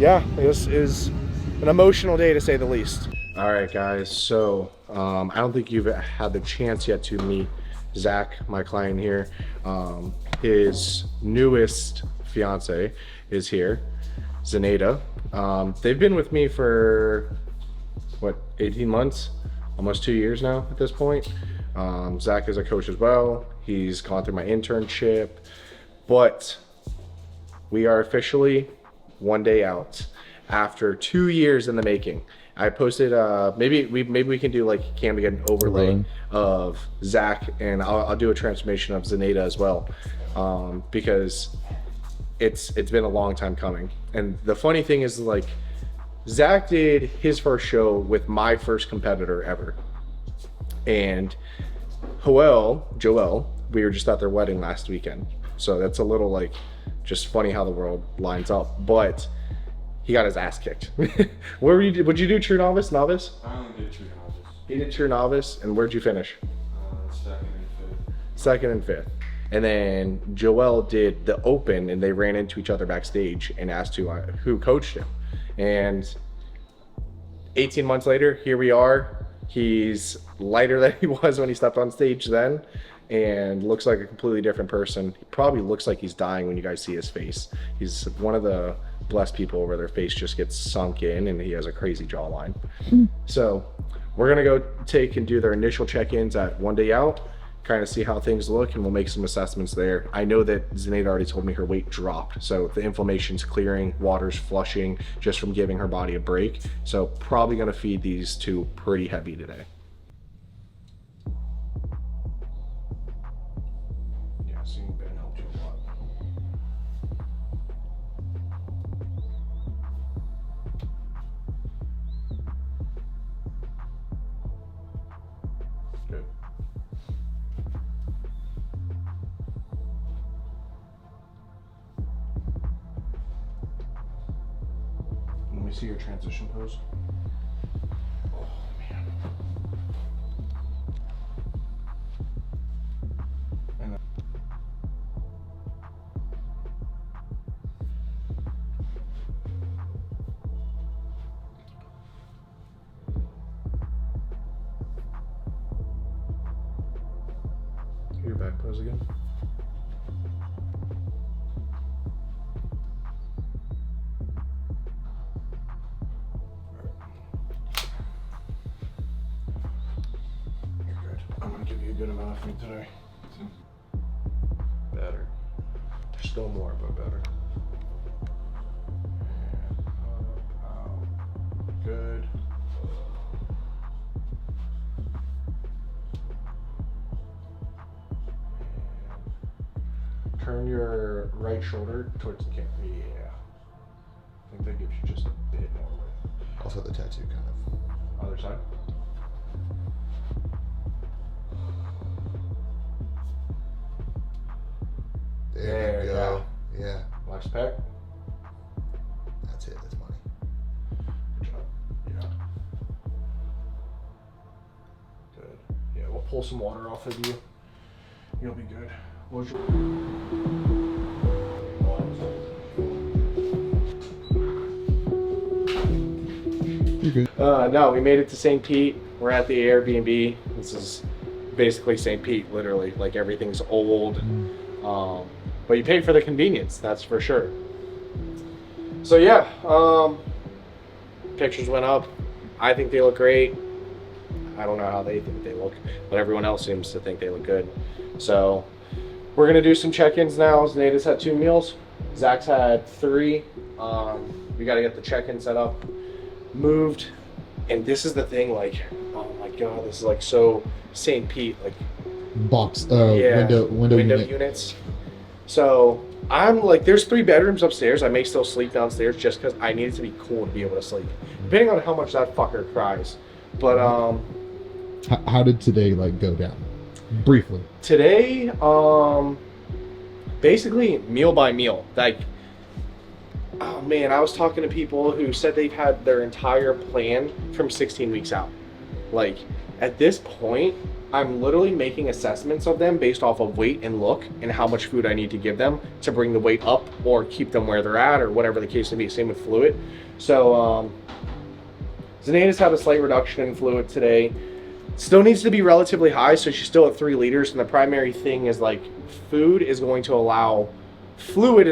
Yeah, this is an emotional day to say the least. All right, guys. So I don't think you've had the chance yet to meet Zach, my client here. His newest fiance is here, Zaneta. They've been with me for what, 18 months, almost 2 years now at this point. Zach is a coach as well. He's gone through my internship, but we are officially 1 day out after 2 years in the making. I posted maybe we can do like Cam to get an overlay of Zach, and I'll do a transformation of Zaneta as well, because it's been a long time coming. And the funny thing is, like, Zach did his first show with my first competitor ever, and Joel, we were just at their wedding last weekend. So that's a little like just funny how the world lines up. But he got his ass kicked. Would you do true novice? I only did true novice. He did true novice, and where'd you finish? Second and fifth. Second and fifth. And then Joel did the open, and they ran into each other backstage and asked who coached him. And 18 months later, here we are. He's lighter than he was when he stepped on stage then, and looks like a completely different person. He probably looks like he's dying when you guys see his face. He's one of the blessed people where their face just gets sunk in and he has a crazy jawline. So we're gonna go take and do their initial check-ins at 1 day out, kind of see how things look, and we'll make some assessments there. I know that Zaneta already told me her weight dropped, so the inflammation's clearing, water's flushing just from giving her body a break. So probably gonna feed these two pretty heavy today. Yeah, seeing Ben helped you a lot. Good. Let me see your transition pose. Oh, man. And then your back pose again. I'm gonna give you a good amount of food today. Better. There's still more, but better. And up, out. Good. And turn your right shoulder towards the camera. Yeah. I think that gives you just a bit more width. Also the tattoo kind of. Other side. There you go. Yeah. Last pack. That's it. That's money. Good job. Yeah. Good. Yeah, we'll pull some water off of you. You'll be good. What's your... You're good. No, we made it to St. Pete. We're at the Airbnb. This is basically St. Pete, literally. Like, everything's old. But you pay for the convenience, that's for sure. So yeah, pictures went up. I think they look great. I don't know how they think they look, but everyone else seems to think they look good. So we're gonna do some check-ins now. Zaneta's had 2 meals. Zach's had 3. We gotta get the check-in set up, moved. And this is the thing, like, oh my God, this is like so St. Pete, like Box, yeah, window units. So I'm like, there's 3 bedrooms upstairs. I may still sleep downstairs just because I need it to be cool to be able to sleep, depending on how much that fucker cries. But how did today like go down? Briefly. Today, basically meal by meal. Like, oh man, I was talking to people who said they've had their entire plan from 16 weeks out. Like, at this point, I'm literally making assessments of them based off of weight and look and how much food I need to give them to bring the weight up or keep them where they're at or whatever the case may be. Same with fluid. So Zenaya's had a slight reduction in fluid today. Still needs to be relatively high, so she's still at 3 liters. And the primary thing is like fluid is going to allow food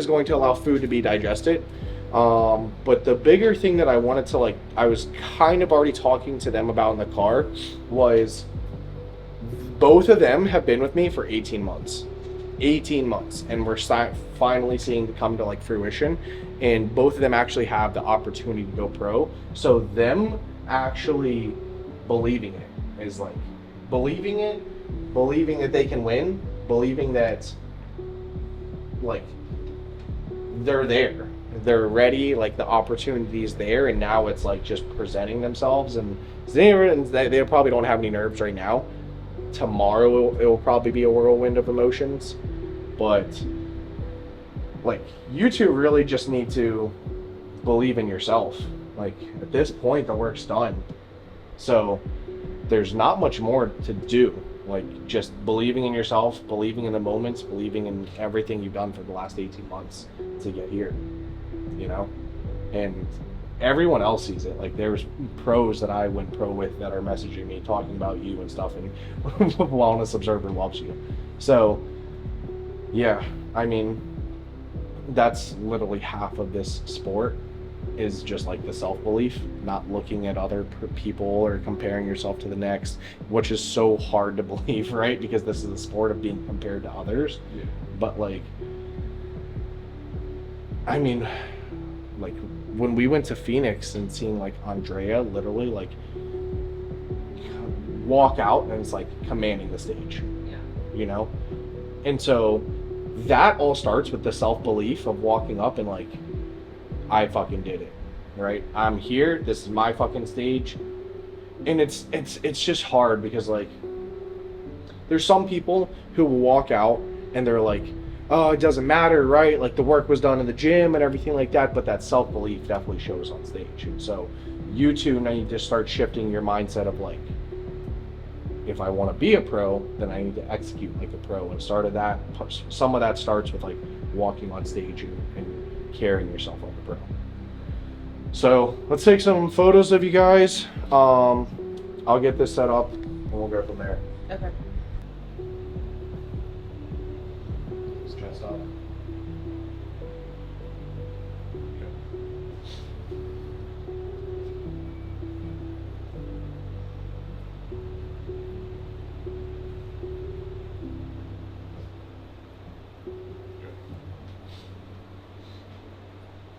to be digested. But the bigger thing that I wanted to I was kind of already talking to them about in the car was both of them have been with me for 18 months. 18 months. And we're finally seeing it come to fruition. And both of them actually have the opportunity to go pro. So them actually believing it is believing that they can win, believing that they're there. They're ready, the opportunity is there, and now it's just presenting themselves. And they probably don't have any nerves right now. Tomorrow it will probably be a whirlwind of emotions, but you two really just need to believe in yourself. At this point the work's done, so there's not much more to do. Just believing in yourself, believing in the moments, believing in everything you've done for the last 18 months to get here, and everyone else sees it. There's pros that I went pro with that are messaging me talking about you and stuff, and Wellness Observer loves you. So yeah, I mean, that's literally half of this sport is just the self-belief, not looking at other people or comparing yourself to the next, which is so hard to believe, right? Because this is the sport of being compared to others. Yeah. But I mean, when we went to Phoenix and seeing Andrea literally walk out and it's commanding the stage. Yeah. And so that all starts with the self-belief of walking up and I fucking did it, right? I'm here, this is my fucking stage. And it's just hard because there's some people who will walk out and they're oh, it doesn't matter, right? The work was done in the gym and everything like that, but that self-belief definitely shows on stage. And so you two need to start shifting your mindset of if I want to be a pro, then I need to execute like a pro. And some of that starts with walking on stage and carrying yourself like a pro. So let's take some photos of you guys. I'll get this set up and we'll go from there. Okay. Chest up.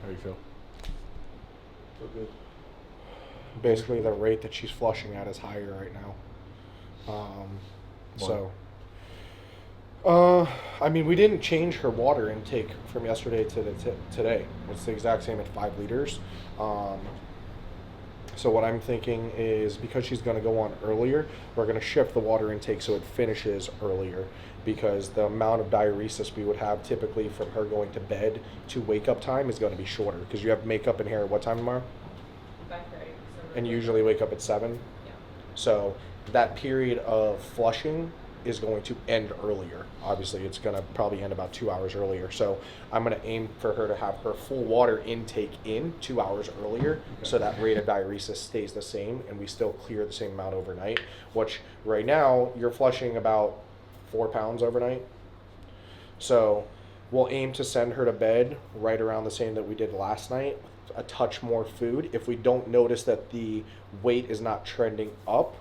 How do you feel? Feel good. Basically, the rate that she's flushing at is higher right now. I mean, we didn't change her water intake from yesterday to today. It's the exact same at 5 liters. So what I'm thinking is, because she's going to go on earlier, we're going to shift the water intake so it finishes earlier, because the amount of diuresis we would have typically from her going to bed to wake up time is going to be shorter, because you have makeup in hair at what time tomorrow? 5:30. And you usually wake up at 7? Yeah. So that period of flushing is going to end earlier. Obviously, it's going to probably end about 2 hours earlier. So I'm going to aim for her to have her full water intake in 2 hours earlier, so that rate of diuresis stays the same and we still clear the same amount overnight, which right now you're flushing about 4 pounds overnight. So we'll aim to send her to bed right around the same that we did last night, a touch more food. If we don't notice that the weight is not trending up,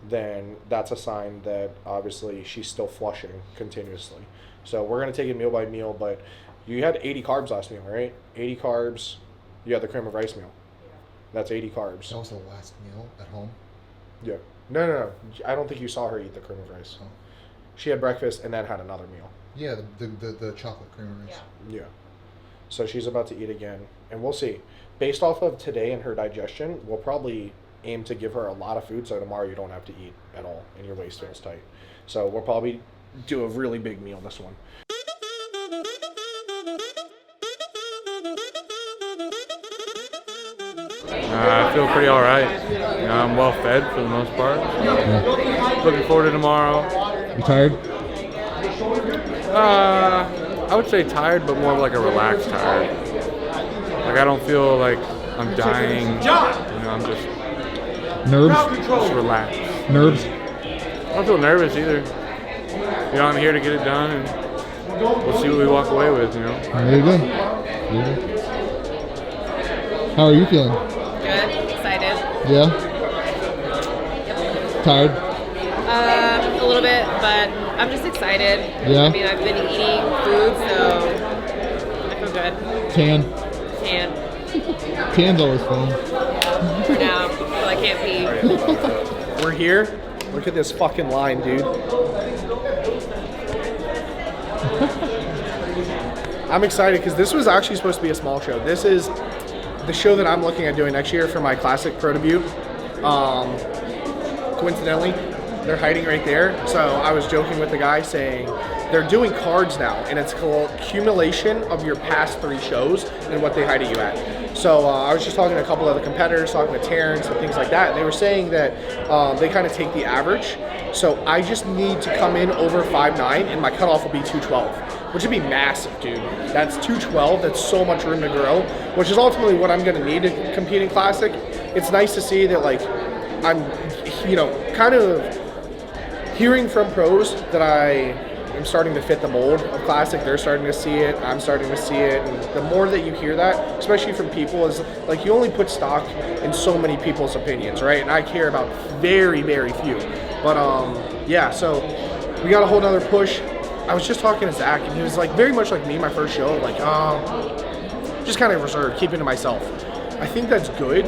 then that's a sign that obviously she's still flushing continuously. So we're going to take it meal by meal, but you had 80 carbs last meal, right? 80 carbs. You had the cream of rice meal. Yeah. That's 80 carbs. That was the last meal at home? Yeah. No. I don't think you saw her eat the cream of rice. Oh. She had breakfast and then had another meal. Yeah, the chocolate cream of rice. Yeah. Yeah. So she's about to eat again, and we'll see. Based off of today and her digestion, we'll probably aim to give her a lot of food, so tomorrow you don't have to eat at all and your waist feels tight. So we'll probably do a really big meal this one. I feel pretty all right. I'm well fed for the most part. Looking forward to tomorrow. You tired? I would say tired, but more of like a relaxed tired. Like I don't feel like I'm dying. You know, I'm just Nerves? relaxed. Nerves? I don't feel nervous either. You know, I'm here to get it done, and we'll see what we walk away with. You know. There you go. There you go. How are you feeling? Good, excited. Yeah? Tired? A little bit, but I'm just excited. Yeah? I mean, I've been eating food, so I feel good. Tan? Tan Tan's always fun. for now, so I can't pee. We're here. Look at this fucking line, dude. I'm excited because this was actually supposed to be a small show. This is the show that I'm looking at doing next year for my classic pro debut. Coincidentally, they're hiding right there. So I was joking with the guy saying they're doing cards now, and it's called accumulation of your past 3 shows and what they hide at you at. So I was just talking to a couple other competitors, talking to Terrence and things like that, and they were saying that they kind of take the average. So I just need to come in over 5'9", and my cutoff will be 212, which would be massive, dude. That's 212. That's so much room to grow, which is ultimately what I'm going to need to compete in Classic. It's nice to see that, like, I'm, you know, kind of hearing from pros that I am starting to fit the mold of Classic. They're starting to see it. I'm starting to see it. And the more that you hear that, especially from people, is like you only put stock in so many people's opinions, right? And I care about very, very few. But yeah, so we got a whole nother push. I was just talking to Zach, and he was like very much like me, my first show, like just kind of reserved, keeping to myself. I think that's good.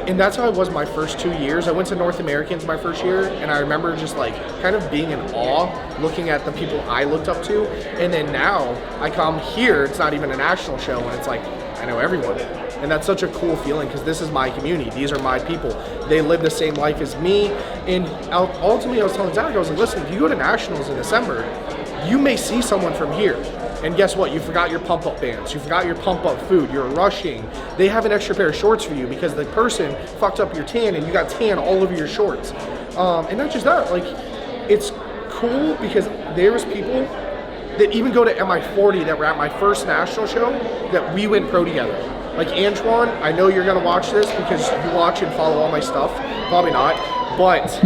And that's how I was my first 2 years. I went to North Americans my first year, and I remember just like kind of being in awe, looking at the people I looked up to. And then now I come here, it's not even a national show, and it's like I know everyone. And that's such a cool feeling because this is my community. These are my people. They live the same life as me. And ultimately, I was telling Zach, I was like, listen, if you go to nationals in December, you may see someone from here. And guess what? You forgot your pump-up bands. You forgot your pump-up food. You're rushing. They have an extra pair of shorts for you because the person fucked up your tan and you got tan all over your shorts. And not just that, like, it's cool because there was people that even go to MI40 that were at my first national show that we went pro together. Like Antoine, I know you're gonna watch this because you watch and follow all my stuff. Probably not, but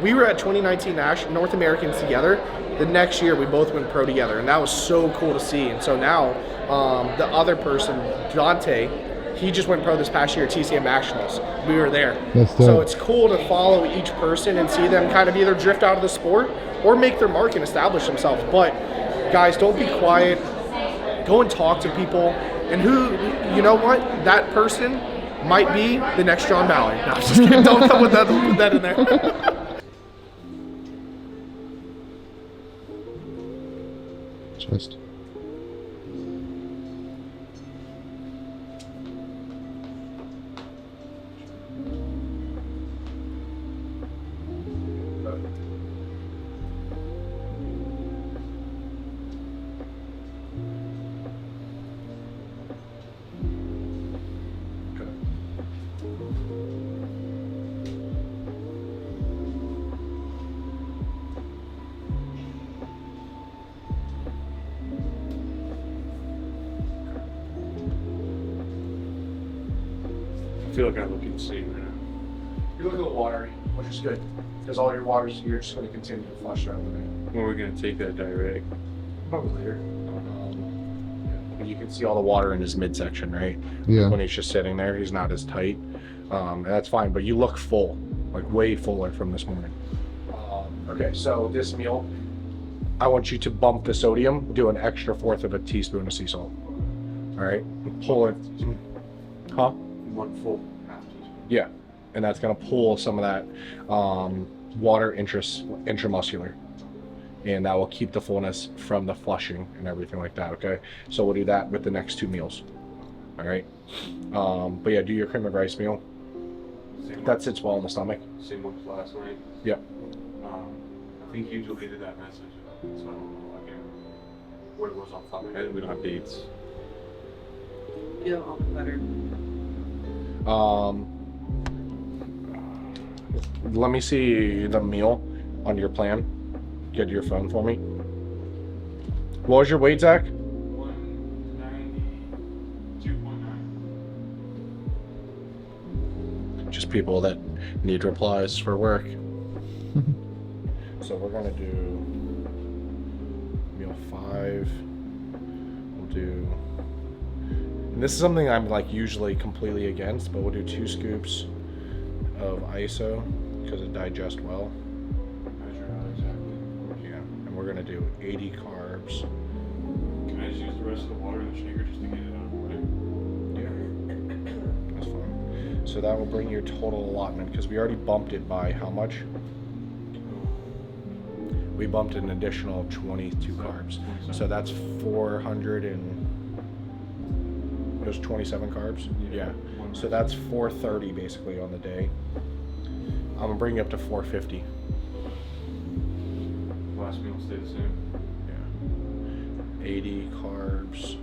we were at 2019 North Americans together. The next year we both went pro together, and that was so cool to see. And so now the other person, Dante, he just went pro this past year at TCM Nationals. We were there. That's dope. So it's cool to follow each person and see them kind of either drift out of the sport or make their mark and establish themselves. But guys, don't be quiet. Go and talk to people. And who, you know what? That person might be the next John Ballard. No, I'm just kidding. Don't come with that. Don't put that in there. Chest. I feel like I look insane right now. You look a little watery, which is good, because all your waters, you're just going to continue to flush out the day. When are we gonna take that diuretic? Probably later. Yeah. You can see all the water in his midsection, right? Yeah. When he's just sitting there, he's not as tight. And that's fine, but you look full, like way fuller from this morning. Okay, so this meal, I want you to bump the sodium, do an extra 1/4 of a teaspoon of sea salt. All right, pull it. Huh? 1 full half teaspoon. Yeah, and that's gonna pull some of that water intramuscular, and that will keep the fullness from the flushing and everything like that. Okay, so we'll do that with the next 2 meals. All right, but yeah, do your cream of rice meal. That sits well in the stomach. Same one as last night. Yeah. I think you deleted that message, so I don't know again what it was off the top of my head. We don't have dates. Yeah, I'll be better. Let me see the meal on your plan. Get your phone for me. What was your weight, Zach? 192.9. Just people that need replies for work. So we're gonna do meal 5. We'll do, and this is something I'm like usually completely against, but we'll do 2 scoops of ISO because it digests well. Measure out exactly. Yeah, and we're gonna do 80 carbs. Can I just use the rest of the water in the shaker just to get it out of the way? Yeah, that's fine. So that will bring your total allotment, because we already bumped it by how much? We bumped an additional 22 carbs. So that's 400 and, it was 27 carbs? Yeah. So that's 430 basically on the day. I'm gonna bring you up to 450. Last meal stay the same. Yeah. 80 carbs.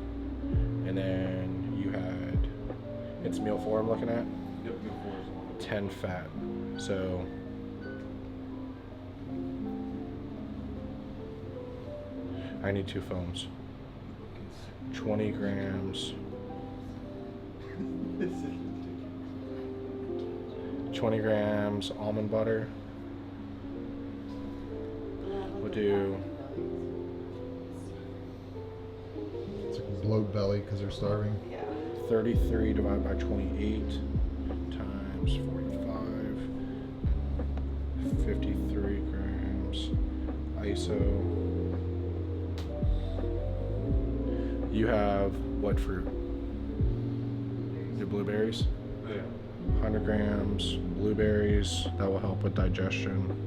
And then you had, it's meal 4 I'm looking at? Yep, meal 4 is the one. 10 fat. So I need 2 phones. 20 grams. 20 grams almond butter. We'll do, It's like bloat belly because they're starving. 33 divided by 28 times 45. 53 grams ISO. You have what fruit? Your blueberries? Yeah. 100 grams blueberries. That will help with digestion.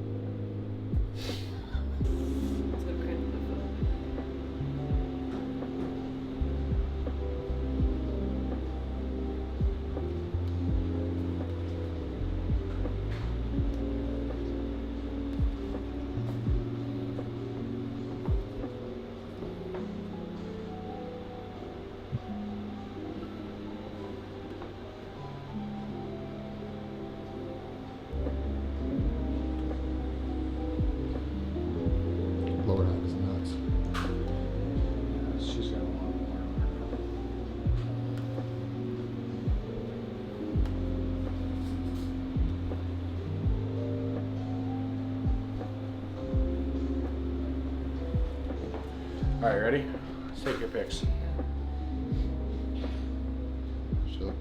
Lower half is nuts. She's got a lot more. All right, ready? Let's take your picks. So,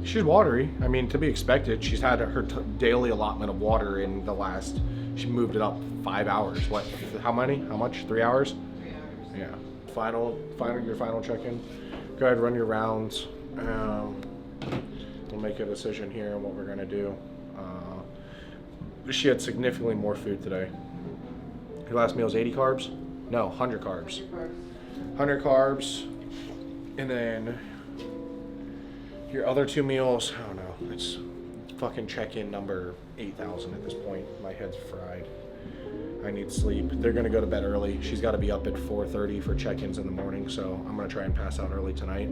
She's watery. I mean, to be expected. She's had her daily allotment of water in the last. She moved it up 5 hours. What? How many? How much? 3 hours? 3 hours. Yeah. Your final check-in. Go ahead, run your rounds. We'll make a decision here on what we're gonna do. She had significantly more food today. Your last meal is 80 carbs? No, 100 carbs. 100 carbs, and then your other 2 meals. I don't know. It's fucking check-in number 8,000 at this point. My head's fried. I need sleep. They're gonna go to bed early. She's got to be up at 4:30 for check-ins in the morning, so I'm gonna try and pass out early tonight.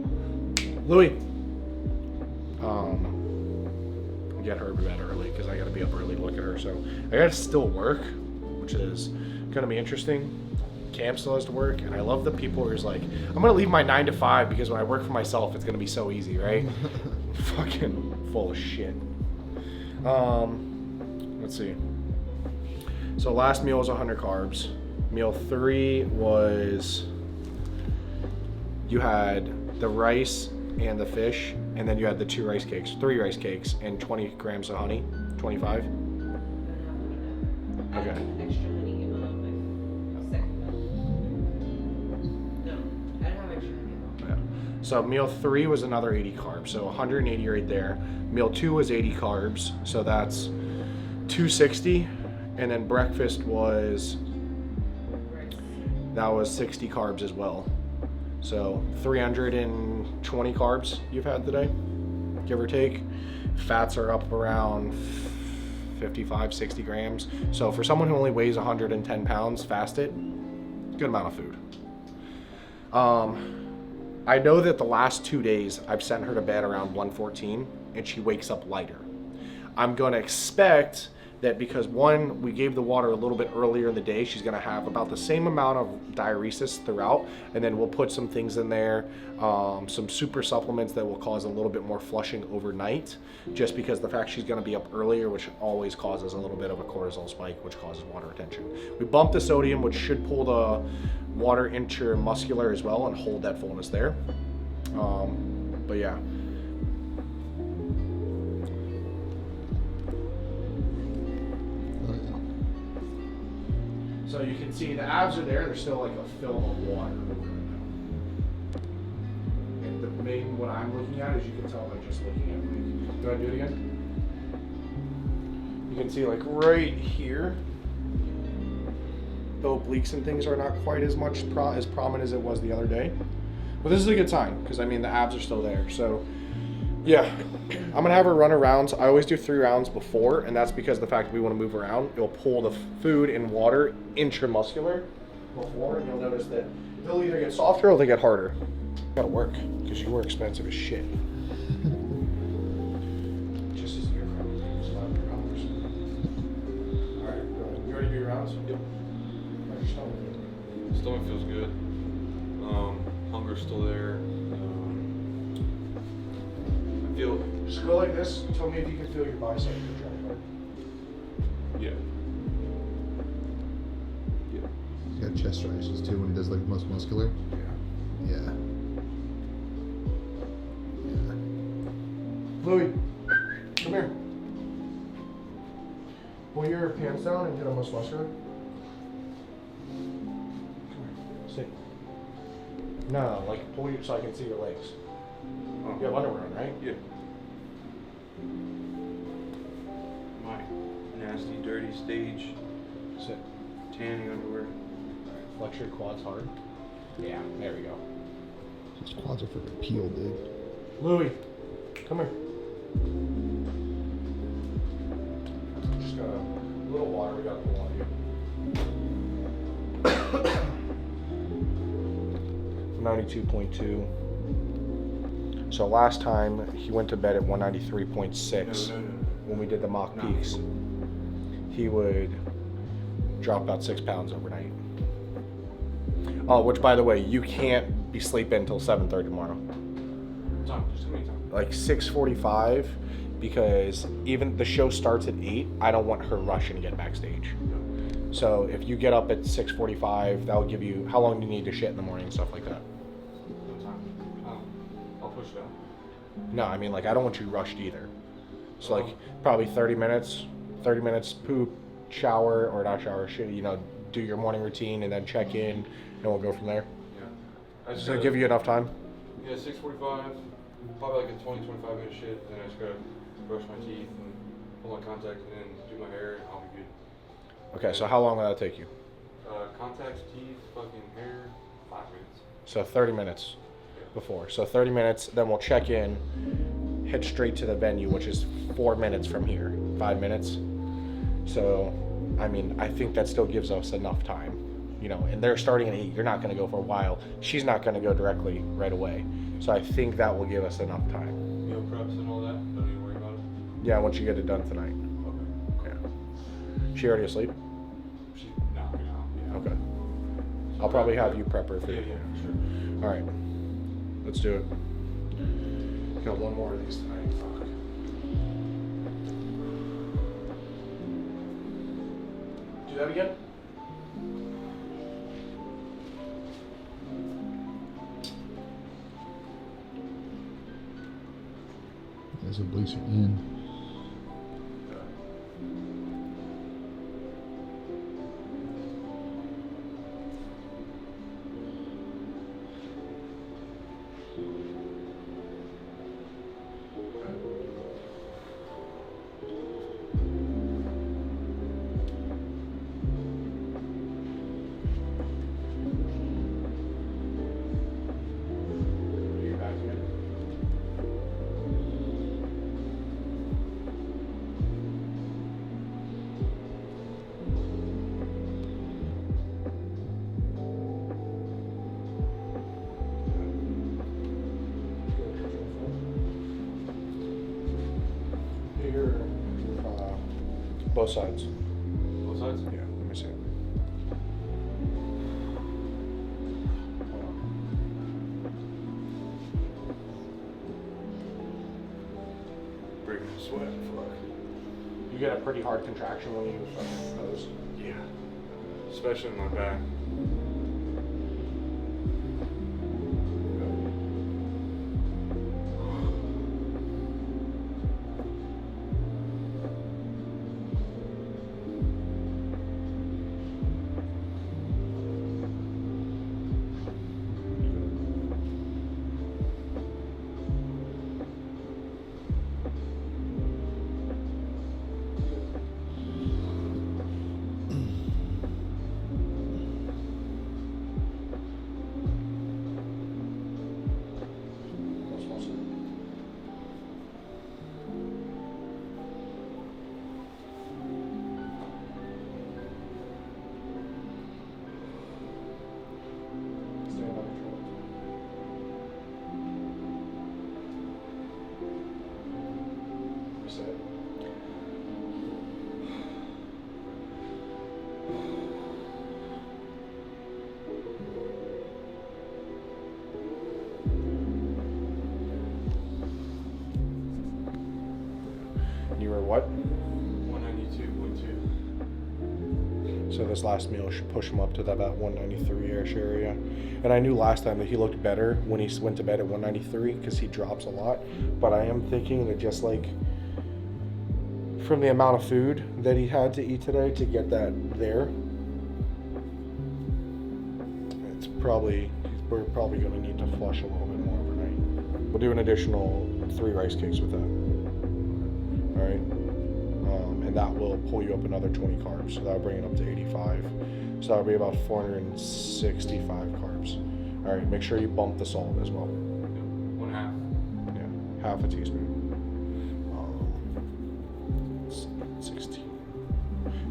Louis, get her to bed early because I got to be up early to look at her. So I got to still work, which is gonna be interesting. Cam still has to work, and I love the people who's like, I'm gonna leave my 9 to 5 because when I work for myself, it's gonna be so easy, right? Fucking full of shit. Let's see. So last meal was 100 carbs. Meal 3 was, you had the rice and the fish, and then you had the 3 rice cakes, and 20 grams of honey, 25. Okay. Extra honey, no, I don't have extra honey. Yeah. So meal 3 was another 80 carbs, so 180 right there. Meal 2 was 80 carbs, so that's 260, and then breakfast was, that was 60 carbs as well. So 320 carbs you've had today, give or take. Fats are up around 55, 60 grams. So for someone who only weighs 110 pounds fasted, good amount of food. I know that the last 2 days I've sent her to bed around 1:14 and she wakes up lighter. I'm going to expect that because one, we gave the water a little bit earlier in the day, she's going to have about the same amount of diuresis throughout, and then we'll put some things in there, some super supplements that will cause a little bit more flushing overnight, just because the fact she's going to be up earlier, which always causes a little bit of a cortisol spike, which causes water retention. We bumped the sodium, which should pull the water intramuscular as well and hold that fullness there. But yeah. So you can see the abs are there. There's still like a film of water over it now. And the main, what I'm looking at, is you can tell by just looking at like, do I do it again? You can see like right here, the obliques and things are not quite as much as prominent as it was the other day. But this is a good sign because I mean the abs are still there. So yeah, I'm gonna have her run around. I always do 3 rounds before, and that's because of the fact that we want to move around. It'll pull the food and water intramuscular before, and you'll notice that they'll either get softer or they get harder. Gotta work because you were expensive as shit. Just as your rounds. All right, go ahead. You ready to do your rounds? Yep. How's your stomach? Stomach feels good. Hunger's still there. Just go like this. Tell me if you can feel your bicep. Yeah. He's got chest striations too when he does like most muscular. Yeah. Louis, come here. Pull your pants down and get a most muscular. Come here. Sit. No, like pull you so I can see your legs. You have underwear on, right? Yeah. My nasty, dirty stage. Sit. Tanning underwear. Flex your quads hard. Yeah, there we go. His quads are freaking peeled, dude. Louis, come here. Just got a little water we gotta pull on you. 92.2. So last time he went to bed at 193.6 when we did the mock peaks. He would drop about 6 pounds overnight. Oh, which by the way, you can't be sleeping until 7:30 tomorrow. Just tell me time. Like 6:45, because even the show starts at 8. I don't want her rushing to get backstage. So if you get up at 6:45, that'll give you, how long do you need to shit in the morning and stuff like that? No time. I'll push it out. No, I mean like I don't want you rushed either. So like probably 30 minutes poop, shower, or not shower, shit, you know, do your morning routine and then check in and we'll go from there. Yeah. Does that give you enough time? Yeah, 6:45, probably like a 20-25 minute shit, then I just gotta brush my teeth and pull my contacts in and do my hair and I'll be good. Okay, so how long will that take you? Contacts, teeth, fucking hair, 5 minutes. So 30 minutes before. So 30 minutes, then we'll check in, head straight to the venue, which is 4 minutes from here, 5 minutes. So, I mean, I think that still gives us enough time, you know, and they're starting at 8. You're not going to go for a while. She's not going to go directly right away. So I think that will give us enough time. Meal preps and all that, don't need to worry about it. Yeah, once you get it done tonight. Okay. Yeah. She already asleep? Yeah. Okay. I'll probably have you prep her for Yeah, you. sure. All right. Let's do it. Got one more of these tonight. Fuck. Do that again? Those obliques are in. Both sides. Both sides? Yeah, let me see. Breaking a sweat. Fuck. You get a pretty hard contraction when you pose. Yeah. Especially in my back. You were what? 192.2. So this last meal should push him up to about 193-ish area. And I knew last time that he looked better when he went to bed at 193 because he drops a lot. But I am thinking that just like from the amount of food that he had to eat today to get that there, it's probably, we're probably going to need to flush a little bit more overnight. We'll do an additional 3 rice cakes with that. All right. And that will pull you up another 20 carbs. So that'll bring it up to 85. So that'll be about 465 carbs. All right. Make sure you bump the salt as well. 1/2. Yeah. Half a teaspoon. 16.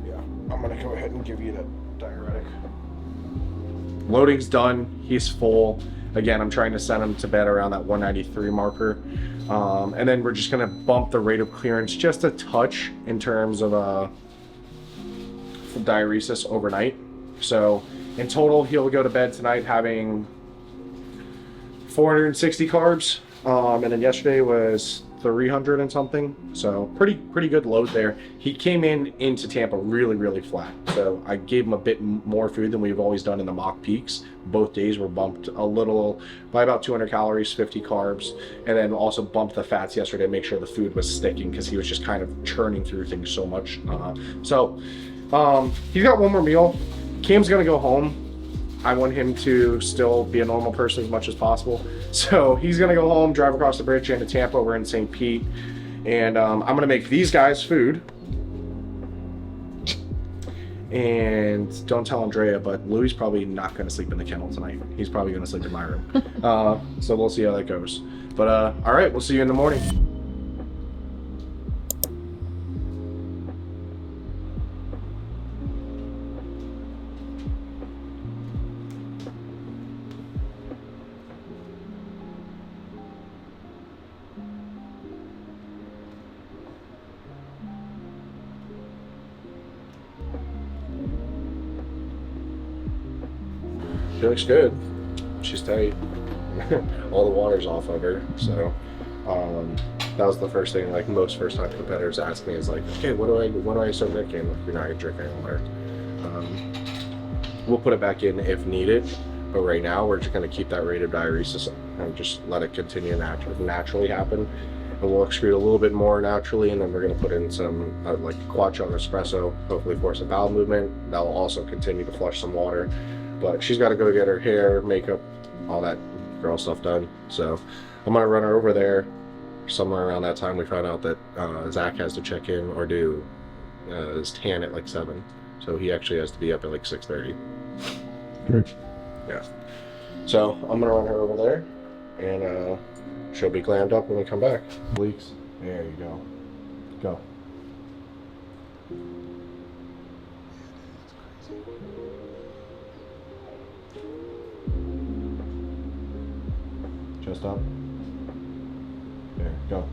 Yeah. I'm going to go ahead and give you that diuretic. Loading's done. He's full. Again, I'm trying to send him to bed around that 193 marker. And then we're just going to bump the rate of clearance just a touch in terms of diuresis overnight. So in total, he'll go to bed tonight having 460 carbs. And then yesterday was 300 and something. So pretty good load there. He came into Tampa really flat. So I gave him a bit more food than we've always done in the mock peaks. Both days were bumped a little by about 200 calories, 50 carbs, and then also bumped the fats yesterday to make sure the food was sticking because he was just kind of churning through things so much. So he's got one more meal. Cam's gonna go home. I want him to still be a normal person as much as possible. So he's gonna go home, drive across the bridge into Tampa. We're in St. Pete. And I'm gonna make these guys food. And don't tell Andrea, but Louie's probably not gonna sleep in the kennel tonight. He's probably gonna sleep in my room. So we'll see how that goes. But all right, we'll see you in the morning. She looks good. She's tight. All the water's off of her. So that was the first thing, like most first-time competitors ask me is like, okay, when do I start drinking? Like, you're not gonna drink any water. We'll put it back in if needed, but right now we're just gonna keep that rate of diuresis and just let it continue naturally happen. And we'll excrete a little bit more naturally, and then we're gonna put in some like quad shot espresso, hopefully force a bowel movement. That will also continue to flush some water. But she's got to go get her hair, makeup, all that girl stuff done. So I'm gonna run her over there. Somewhere around that time, we found out that Zach has to check in or do his tan at like 7. So he actually has to be up at like 6:30. Great. Yeah. So I'm gonna run her over there, and she'll be glammed up when we come back. Leaks. There you go. Go. Just up. There, go.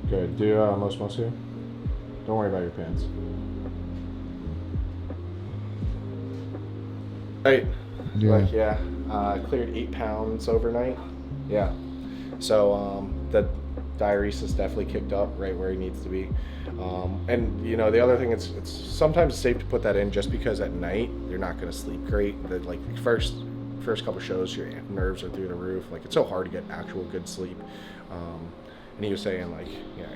Good. Do most of you? Don't worry about your pants. Right. Yeah. Like, yeah. Cleared 8 pounds overnight. Yeah. So the diuresis definitely kicked up right where he needs to be. And you know, the other thing, it's sometimes safe to put that in just because at night you're not going to sleep great. The like first couple shows, your nerves are through the roof. Like, it's so hard to get actual good sleep. And he was saying, like, yeah,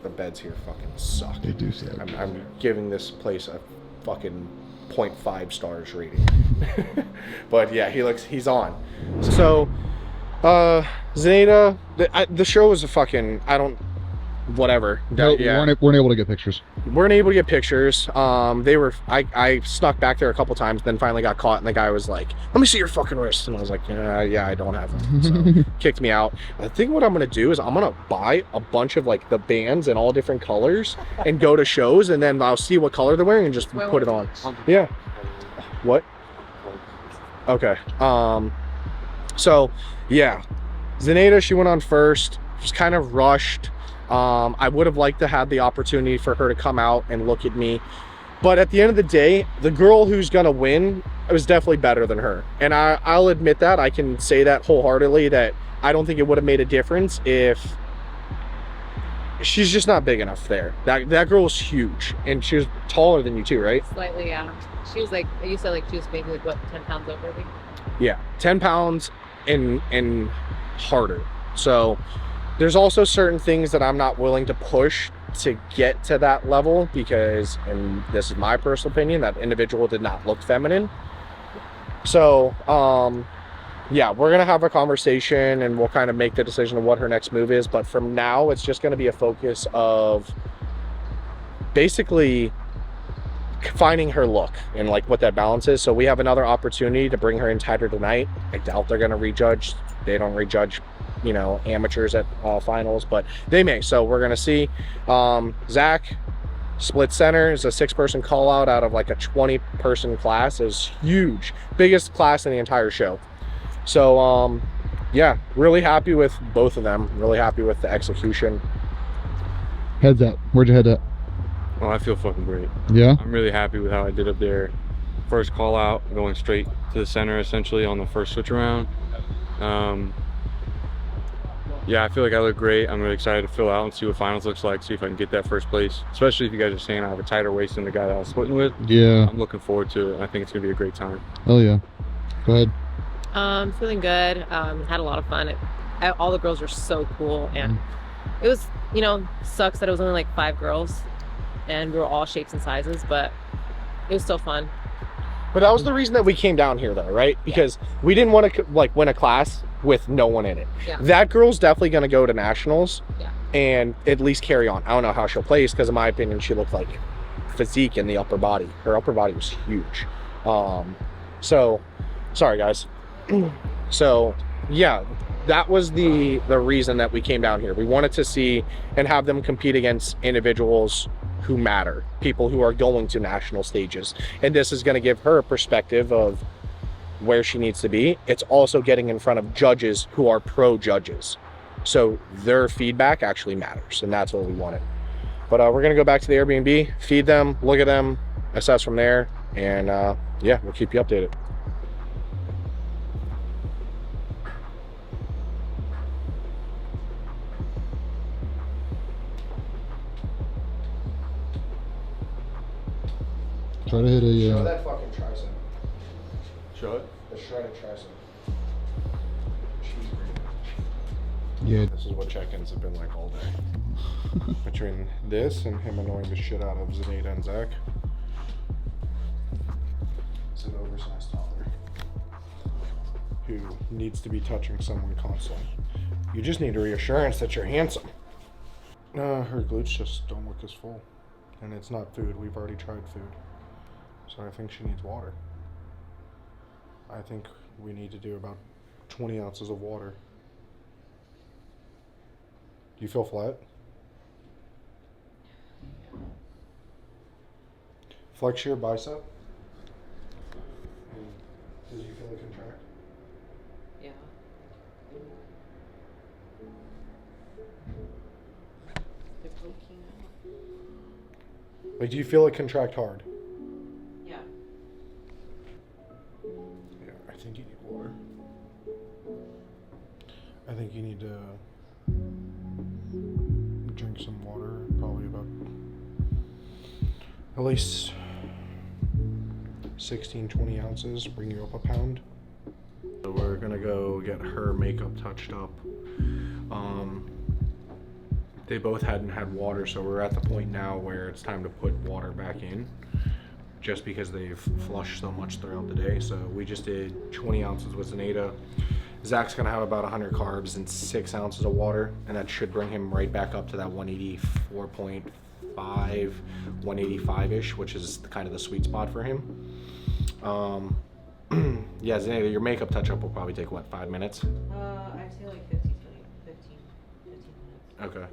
the beds here fucking suck. They do suck. I'm giving this place a fucking 0.5 stars rating. But yeah, he's on. So Zenaida, the show was a fucking, whatever. No, Yeah. we weren't able to get pictures. Weren't able to get pictures. I snuck back there a couple times, then finally got caught, and the guy was like, "Let me see your fucking wrist," and I was like, "Yeah, I don't have them." So kicked me out. I think what I'm gonna do is I'm gonna buy a bunch of like the bands in all different colors and go to shows, and then I'll see what color they're wearing and just put it on. Yeah. What? Okay. So yeah, Zenaida, she went on first. Was kind of rushed. I would have liked to have the opportunity for her to come out and look at me. But at the end of the day, the girl who's going to win was definitely better than her. And I'll admit that. I can say that wholeheartedly, that I don't think it would have made a difference if she's just not big enough there. That girl's huge. And she was taller than you too, right? Slightly, yeah. She was like, you said like she was maybe like, what, 10 pounds over, I think? Yeah, 10 pounds and harder. So there's also certain things that I'm not willing to push to get to that level because, and this is my personal opinion, that individual did not look feminine. So, yeah, we're going to have a conversation and we'll kind of make the decision of what her next move is. But from now, it's just going to be a focus of basically finding her look and like what that balance is. So we have another opportunity to bring her in tighter tonight. I doubt they're going to rejudge. They don't rejudge, you know, amateurs at finals, but they may. So we're gonna see. Zach, split center, is a 6-person call out of like a 20-person class. Is huge, biggest class in the entire show. So yeah, really happy with both of them. Really happy with the execution. Heads up. Where'd you head up? Oh, I feel fucking great. Yeah. I'm really happy with how I did up there. First call out, going straight to the center essentially on the first switch around. Yeah, I feel like I look great. I'm really excited to fill out and see what finals looks like, see if I can get that first place. Especially if you guys are saying I have a tighter waist than the guy that I was splitting with. Yeah. I'm looking forward to it, and I think it's gonna be a great time. Oh yeah. Go ahead. Feeling good. Had a lot of fun. All the girls were so cool, and it was, you know, sucks that it was only like 5 girls, and we were all shapes and sizes, but it was still fun. But that was the reason that we came down here, though, right? Because we didn't want to like win a class with no one in it. Yeah. That girl's definitely going to go to nationals, Yeah. and at least carry on. I don't know how she'll place because, in my opinion, she looked like physique in the upper body. Her upper body was huge. So, sorry guys. So, yeah, that was the reason that we came down here. We wanted to see and have them compete against individuals who matter, people who are going to national stages, and this is going to give her a perspective of where she needs to be. It's also getting in front of judges who are pro judges, so their feedback actually matters, and that's what we wanted. But we're going to go back to the Airbnb, feed them, look at them, assess from there, and yeah, we'll keep you updated. Try to hit a. Show that fucking tricep. Show it. The shredded tricep. Yeah. This is what check-ins have been like all day. Between this and him annoying the shit out of Zenaida and Zach. It's an oversized toddler who needs to be touching someone constantly. You just need a reassurance that you're handsome. Her glutes just don't look as full. And it's not food. We've already tried food. So I think she needs water. I think we need to do about 20 ounces of water. Do you feel flat? Flex your bicep. Does you feel it contract? Yeah. Like, do you feel it contract hard? Yeah. Yeah, I think you need water. I think you need to drink some water, probably about at least 16, 20 ounces, bring you up a pound. So we're gonna go get her makeup touched up. They both hadn't had water, so we're at the point now where it's time to put water back in, just because they've flushed so much throughout the day. So we just did 20 ounces with Zenaida. Zach's gonna have about 100 carbs and 6 ounces of water, and that should bring him right back up to that 184.5, 185-ish, which is kind of the sweet spot for him. Yeah, Zenaida, your makeup touch-up will probably take, what, 5 minutes? I'd say like 15 minutes. Okay.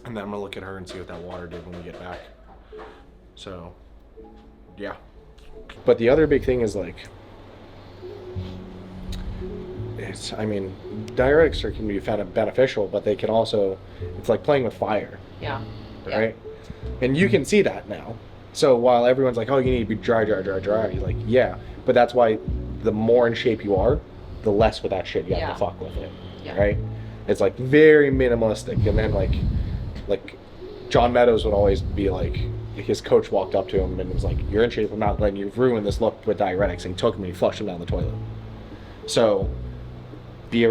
And then I'm gonna look at her and see what that water did when we get back. So, yeah. But the other big thing is, like, I mean, diuretics can be beneficial, but they can also, it's like playing with fire. Yeah. Right? Yeah. And you can see that now. So while everyone's like, oh, you need to be dry, you're like, yeah. But that's why the more in shape you are, the less with that shit you have to fuck with it. Yeah. Right? It's like very minimalistic. And then like John Meadows would always be like, his coach walked up to him and was like, you're in shape, I'm not letting you ruin this look with diuretics. And he took him and he flushed him down the toilet. So be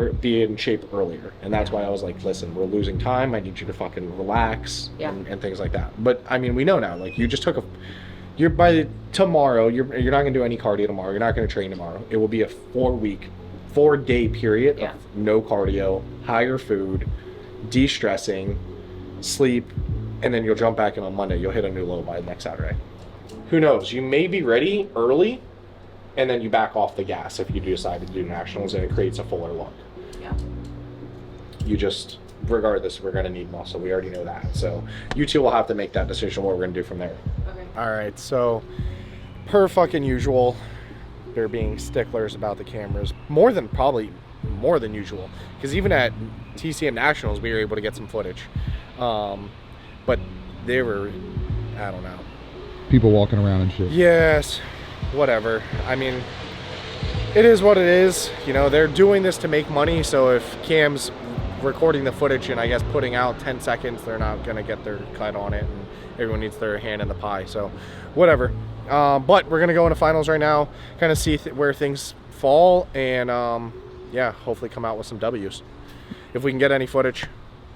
in shape earlier. And that's why I was like, listen, we're losing time. I need you to fucking relax and things like that. But I mean, we know now, like, you just took tomorrow, you're not going to do any cardio tomorrow. You're not going to train tomorrow. It will be a 4-day period of no cardio, higher food, de-stressing, sleep, and then you'll jump back in on Monday. You'll hit a new low by next Saturday. Who knows? You may be ready early, and then you back off the gas if you decide to do nationals, and it creates a fuller look. Yeah. You just, regardless, we're going to need muscle. We already know that. So you two will have to make that decision what we're going to do from there. Okay. All right. So per fucking usual, they're being sticklers about the cameras. More than usual. Because even at TCM Nationals, we were able to get some footage. But they were, I don't know. People walking around and shit. Yes. Whatever. I mean, it is what it is. You know, they're doing this to make money, so if Cam's recording the footage and I guess putting out 10 seconds, they're not gonna get their cut on it, and everyone needs their hand in the pie, so whatever. But we're gonna go into finals right now, kind of see where things fall, and yeah, hopefully come out with some W's. If we can get any footage,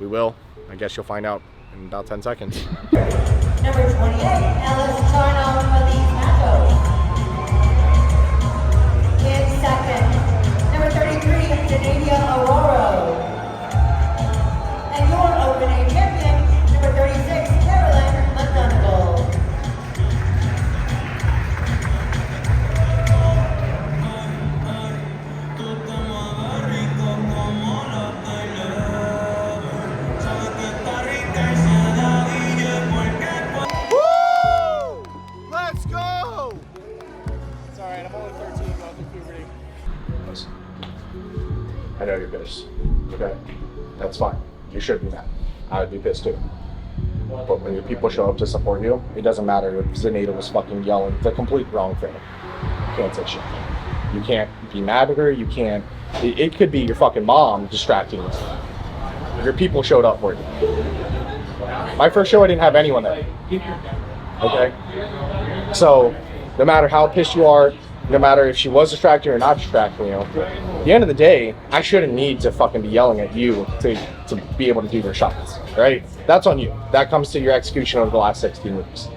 we will. I guess you'll find out in about 10 seconds. Number 28, Ellis Charno for the Matos. In second, number 33, Janadia Aurora. And your opening champion, number 36, Carolyn McDonough. Let's go! It's alright, I'm only 13, going through puberty. I know you're pissed. Okay? That's fine. You should be mad. I would be pissed too. But when your people show up to support you, it doesn't matter if Zenaida was fucking yelling the complete wrong thing. You can't say shit. You can't be mad at her, you can't. It could be your fucking mom distracting you. Your people showed up for you. My first show, I didn't have anyone there. Okay? So, no matter how pissed you are, no matter if she was distracting or not distracting you, at the end of the day, I shouldn't need to fucking be yelling at you to be able to do your shots, right? That's on you. That comes to your execution over the last 16 weeks,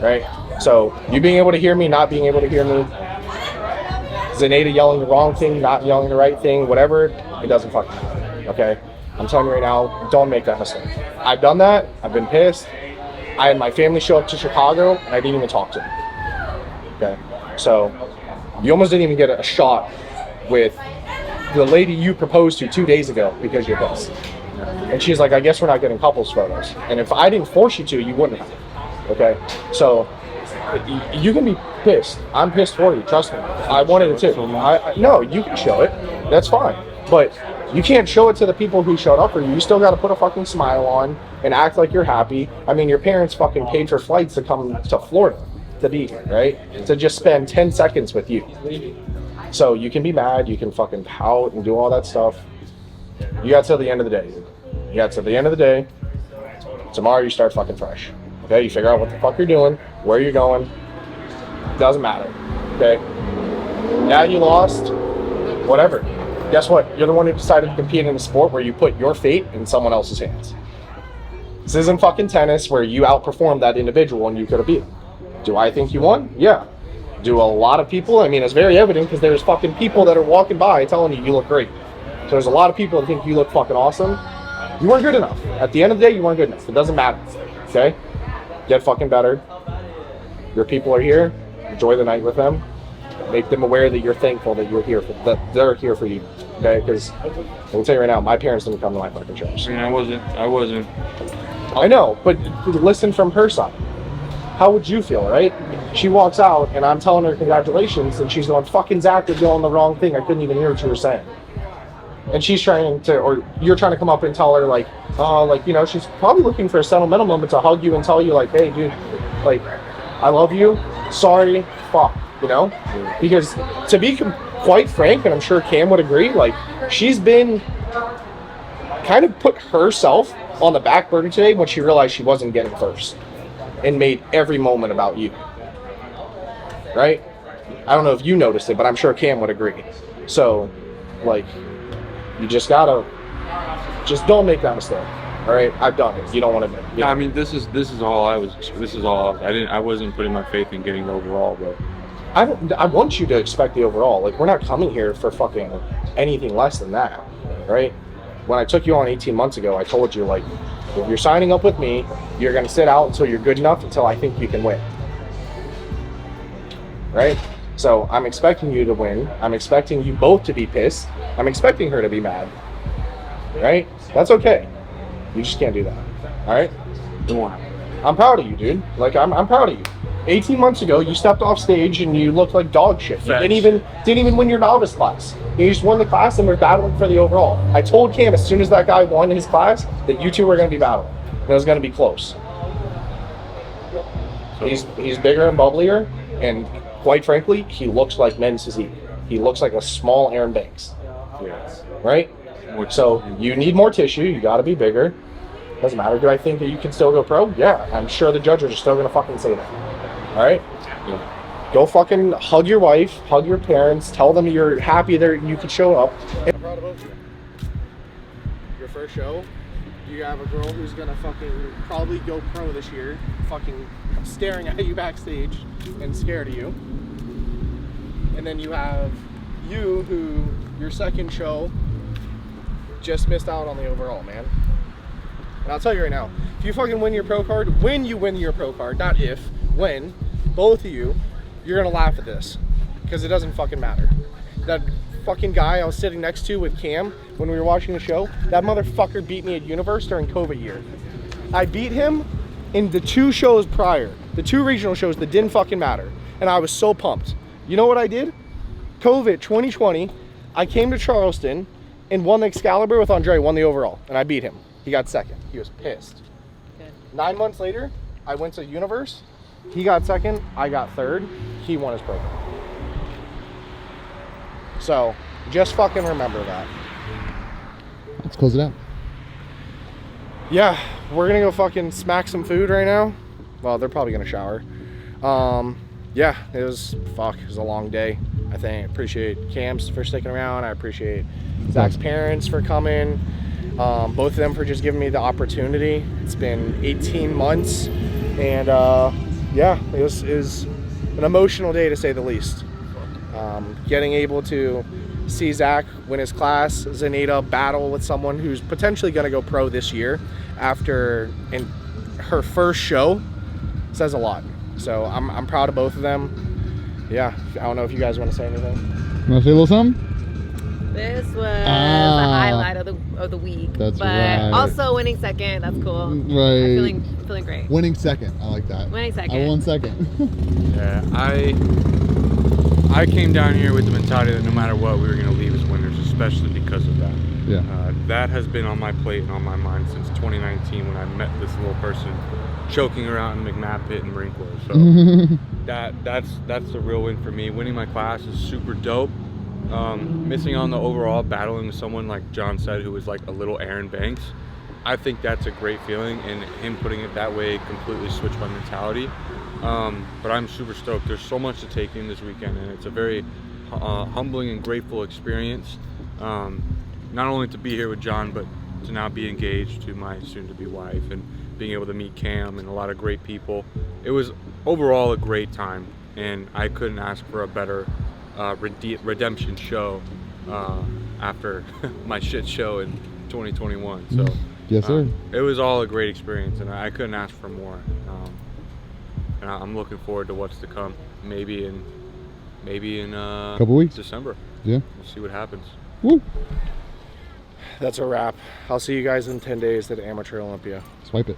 right? So, you being able to hear me, not being able to hear me, Zenaida yelling the wrong thing, not yelling the right thing, whatever, it doesn't fucking matter, okay? I'm telling you right now, don't make that mistake. I've done that, I've been pissed. I had my family show up to Chicago, and I didn't even talk to them, okay? So, you almost didn't even get a shot with the lady you proposed to 2 days ago because you're pissed. And she's like, I guess we're not getting couples photos. And if I didn't force you to, you wouldn't have, okay? So, you can be pissed. I'm pissed for you, trust me. I wanted it too. No, you can show it. That's fine. But you can't show it to the people who showed up for you. You still got to put a fucking smile on and act like you're happy. I mean, your parents fucking paid for flights to come to Florida to be here, right? To just spend 10 seconds with you. So you can be mad, you can fucking pout and do all that stuff. You got till the end of the day. You got till the end of the day. Tomorrow you start fucking fresh. Okay, you figure out what the fuck you're doing, where you're going. Doesn't matter. Okay? Yeah, you lost. Whatever. Guess what? You're the one who decided to compete in a sport where you put your fate in someone else's hands. This isn't fucking tennis where you outperformed that individual and you could have beat him. Do I think you won? Yeah. Do a lot of people? I mean, it's very evident because there's fucking people that are walking by telling you look great. So there's a lot of people that think you look fucking awesome. You weren't good enough. At the end of the day, you weren't good enough. It doesn't matter. Okay? Get fucking better. Your people are here. Enjoy the night with them. Make them aware that you're thankful that you're here for, that they're here for you. Okay? Because I can tell you right now, my parents didn't come to my fucking shows. I mean, I wasn't. I know, but listen from her side. How would you feel, right? She walks out and I'm telling her congratulations and she's going, fucking Zach, you're doing the wrong thing. I couldn't even hear what you were saying. And she's trying to, or you're trying to come up and tell her like, you know, she's probably looking for a sentimental moment to hug you and tell you like, hey dude, like, I love you, sorry, fuck, you know? Because to be quite frank, and I'm sure Cam would agree, like, she's been kind of put herself on the back burner today when she realized she wasn't getting first and made every moment about you, right? I don't know if you noticed it, but I'm sure Cam would agree. So, like, you just gotta, just don't make that mistake. All right, I've done it. You don't want to. Yeah, I mean, this is all I wasn't putting my faith in getting the overall, but I want you to expect the overall. Like, we're not coming here for fucking anything less than that, right? When I took you on 18 months ago, I told you, like, if you're signing up with me, you're gonna sit out until you're good enough until I think you can win, right? So I'm expecting you to win. I'm expecting you both to be pissed. I'm expecting her to be mad, right? That's okay. You just can't do that, all right? I'm proud of you, dude. Like, I'm proud of you. 18 months ago, you stepped off stage and you looked like dog shit. You didn't even win your novice class. You just won the class and we're battling for the overall. I told Cam as soon as that guy won his class that you two were going to be battling. And it was going to be close. He's bigger and bubblier, and quite frankly, he looks like men's physique. He looks like a small Aaron Banks. Right? So you need more tissue. You got to be bigger. Doesn't matter. Do I think that you can still go pro? Yeah, I'm sure the judges are still going to fucking say that. All right? Yeah. Go fucking hug your wife, hug your parents, tell them you're happy that you could show up. I'm proud of both of you. Your first show, you have a girl who's going to fucking probably go pro this year, fucking staring at you backstage and scared of you. And then you have you who, your second show, just missed out on the overall, man. And I'll tell you right now, if you fucking win your pro card, when you win your pro card, not if, when, both of you, you're gonna laugh at this, because it doesn't fucking matter. That fucking guy I was sitting next to with Cam when we were watching the show, that motherfucker beat me at Universe during COVID year. I beat him in the 2 shows prior, the 2 regional shows that didn't fucking matter, and I was so pumped. You know what I did? COVID 2020, I came to Charleston and won the Excalibur with Andre, won the overall, and I beat him. He got second. He was pissed. Okay. 9 months later, I went to Universe. He got second. I got third. He won his program. So, just fucking remember that. Let's close it out. Yeah, we're gonna go fucking smack some food right now. Well, they're probably gonna shower. Yeah, it was a long day. I think I appreciate Cam's for sticking around. I appreciate Zach's parents for coming. Both of them for just giving me the opportunity. It's been 18 months, and yeah, it was an emotional day to say the least. Getting able to see Zach win his class, Zaneta battle with someone who's potentially going to go pro this year after in her first show says a lot. So I'm proud of both of them. Yeah, I don't know if you guys want to say anything. Want to say a little something? This was the highlight of the week. That's but right. Also winning second, that's cool. Right. I'm feeling great. Winning second, I like that. Winning second. I won second. Yeah, I came down here with the mentality that no matter what, we were going to leave as winners, especially because of Yeah. That has been on my plate and on my mind since 2019 when I met this little person choking around in McMath Pit and Marine Corps. So that's the real win for me. Winning my class is super dope. Missing on the overall, battling with someone like John said, who was like a little Aaron Banks, I think that's a great feeling, and him putting it that way completely switched my mentality. But I'm super stoked. There's so much to take in this weekend, and it's a very humbling and grateful experience. Not only to be here with John, but to now be engaged to my soon-to-be wife, and being able to meet Cam and a lot of great people. It was overall a great time, and I couldn't ask for a better redemption show after my shit show in 2021. So Yes, sir. it was all a great experience, and I couldn't ask for more. And I'm looking forward to what's to come. Maybe in Couple weeks. December. Yeah. We'll see what happens. Woo. That's a wrap. I'll see you guys in 10 days at Amateur Olympia. Swipe it.